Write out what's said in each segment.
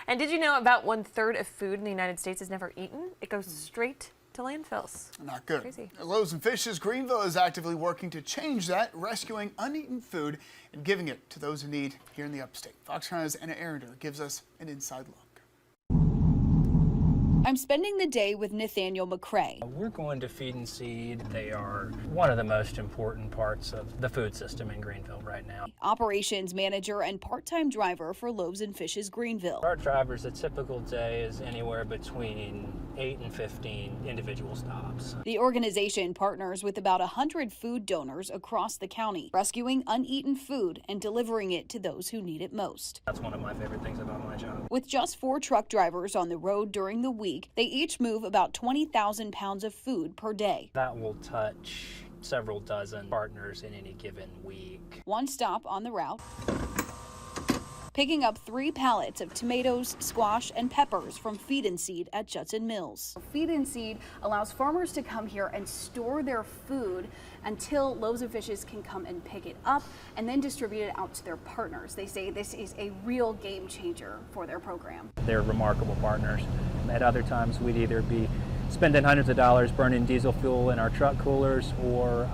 And did you know about 1/3 of food in the United States is never eaten? It goes straight to landfills. Not good. Crazy. Loaves and Fishes Greenville is actively working to change that, rescuing uneaten food and giving it to those in need here in the upstate. Fox Chronicle's Anna Arender gives us an inside look. I'm spending the day with Nathaniel McCrae. We're going to Feed and Seed. They are one of the most important parts of the food system in Greenville right now. Operations manager and part-time driver for Loaves and Fishes Greenville. Our drivers, a typical day is anywhere between 8 and 15 individual stops. The organization partners with about 100 food donors across the county, rescuing uneaten food and delivering it to those who need it most. That's one of my favorite things about my job. With just 4 truck drivers on the road during the week, they each move about 20,000 pounds of food per day. That will touch several dozen partners in any given week. One stop on the route, picking up 3 pallets of tomatoes, squash, and peppers from Feed and Seed at Judson Mills. Feed and Seed allows farmers to come here and store their food until Loaves and Fishes can come and pick it up and then distribute it out to their partners. They say this is a real game changer for their program. They're remarkable partners. At other times, we'd either be spending hundreds of dollars burning diesel fuel in our truck coolers or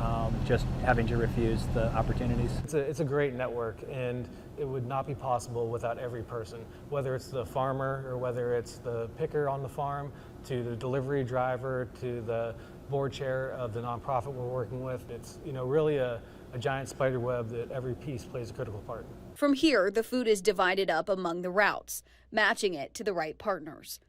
just having to refuse the opportunities. It's a great network, and it would not be possible without every person, whether it's the farmer or whether it's the picker on the farm, to the delivery driver, to the board chair of the nonprofit we're working with. It's really a giant spider web that every piece plays a critical part. From here, the food is divided up among the routes, matching it to the right partners.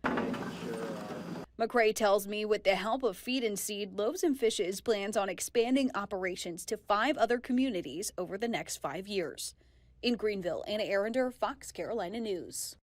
McCrae tells me with the help of Feed and Seed, Loaves and Fishes plans on expanding operations to 5 other communities over the next 5 years. In Greenville, Anna Arender, Fox Carolina News.